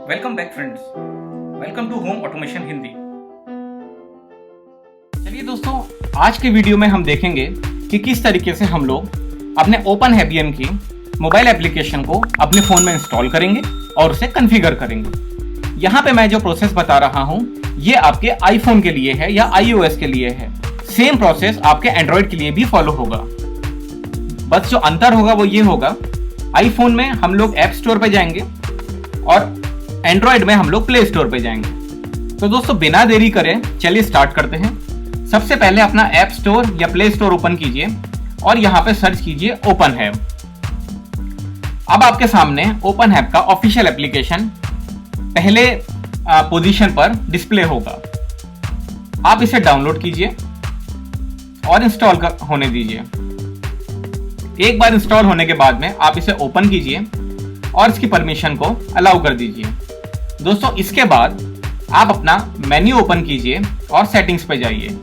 Welcome back friends, welcome to home automation Hindi. चलिए दोस्तों, आज के वीडियो में हम देखेंगे कि किस तरीके से हम लोग अपने ओपनहेबियन की मोबाइल एप्लीकेशन को अपने फ़ोन में इंस्टॉल करेंगे और उसे कॉन्फ़िगर करेंगे। यहाँ पे मैं जो प्रोसेस बता रहा हूँ ये आपके आईफोन के लिए है या iOS के लिए है। सेम प्रोसेस आपके एंड्रॉयड के लिए भी फॉलो होगा। बस जो अंतर होगा वो ये होगा, आईफोन में हम लोग ऐप स्टोर पे जाएंगे और एंड्रॉयड में हम लोग प्ले स्टोर पे जाएंगे। तो दोस्तों बिना देरी करें चलिए स्टार्ट करते हैं। सबसे पहले अपना ऐप स्टोर या प्ले स्टोर ओपन कीजिए और यहाँ पे सर्च कीजिए ओपनहेब। अब आपके सामने ओपनहेब का ऑफिशियल एप्लीकेशन पहले पोजीशन पर डिस्प्ले होगा। आप इसे डाउनलोड कीजिए और इंस्टॉल होने दीजिए। एक बार इंस्टॉल होने के बाद में आप इसे ओपन कीजिए और इसकी परमिशन को अलाउ कर दीजिए। दोस्तों इसके बाद आप अपना मेन्यू ओपन कीजिए और सेटिंग्स पे जाइए।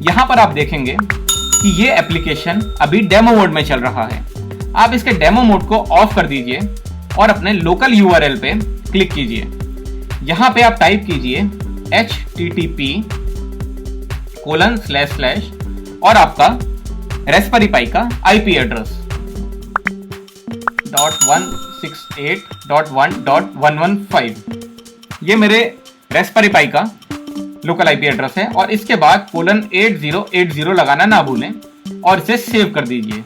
यहाँ पर आप देखेंगे कि ये एप्लीकेशन अभी डेमो मोड में चल रहा है। आप इसके डेमो मोड को ऑफ कर दीजिए और अपने लोकल URL पे क्लिक कीजिए। यहाँ पे आप टाइप कीजिए http:// और आपका रेस्पबेरी पाई का IP एड्रेस .168.1.115। ये मेरे रेस्पबेरी पाई का लोकल IP एड्रेस है और इसके बाद :8080 लगाना ना भूलें और इसे सेव कर दीजिए।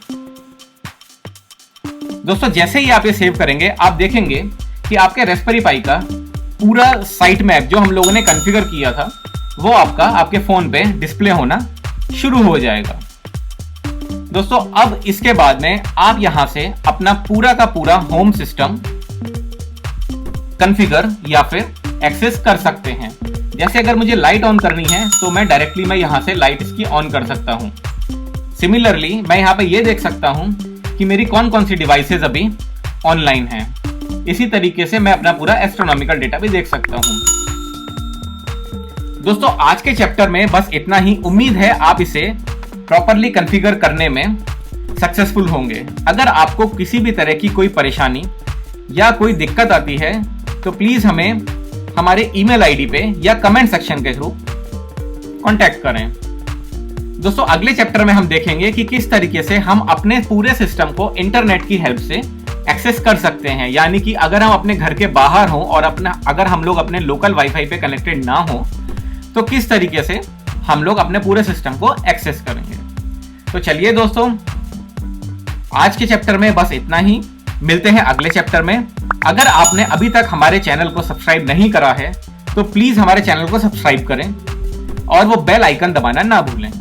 दोस्तों जैसे ही आप ये सेव करेंगे आप देखेंगे कि आपके रेस्पबेरी पाई का पूरा साइट मैप जो हम लोगों ने कॉन्फ़िगर किया था वो आपके फोन पे डिस्प्ले होना शुरू हो जाएगा। दोस्तों अब इसके बाद में आप यहां से अपना पूरा का पूरा होम सिस्टम कॉन्फ़िगर या फिर एक्सेस कर सकते हैं। जैसे अगर मुझे लाइट ऑन करनी है तो मैं डायरेक्टली यहां से लाइट इसकी ऑन कर सकता हूं। सिमिलरली मैं यहां पे ये देख सकता हूं कि मेरी कौन कौन सी डिवाइसेस अभी ऑनलाइन हैं। इसी तरीके से मैं अपना पूरा एस्ट्रोनॉमिकल डेटा भी देख सकता हूं। दोस्तों आज के चैप्टर में बस इतना ही। उम्मीद है आप इसे प्रॉपरली कॉन्फ़िगर करने में सक्सेसफुल होंगे। अगर आपको किसी भी तरह की कोई परेशानी या कोई दिक्कत आती है तो प्लीज हमें हमारे ईमेल आईडी पे या कमेंट सेक्शन के थ्रू कांटेक्ट करें। दोस्तों अगले चैप्टर में हम देखेंगे कि किस तरीके से हम अपने पूरे सिस्टम को इंटरनेट की हेल्प से एक्सेस कर सकते हैं। यानी कि अगर हम अपने घर के बाहर हों और अगर हम लोग अपने लोकल वाईफाई पे कनेक्टेड ना हो तो किस तरीके से हम लोग अपने पूरे सिस्टम को एक्सेस करेंगे। तो चलिए दोस्तों आज के चैप्टर में बस इतना ही। मिलते हैं अगले चैप्टर में। अगर आपने अभी तक हमारे चैनल को सब्सक्राइब नहीं करा है तो प्लीज हमारे चैनल को सब्सक्राइब करें और वो बेल आइकन दबाना ना भूलें।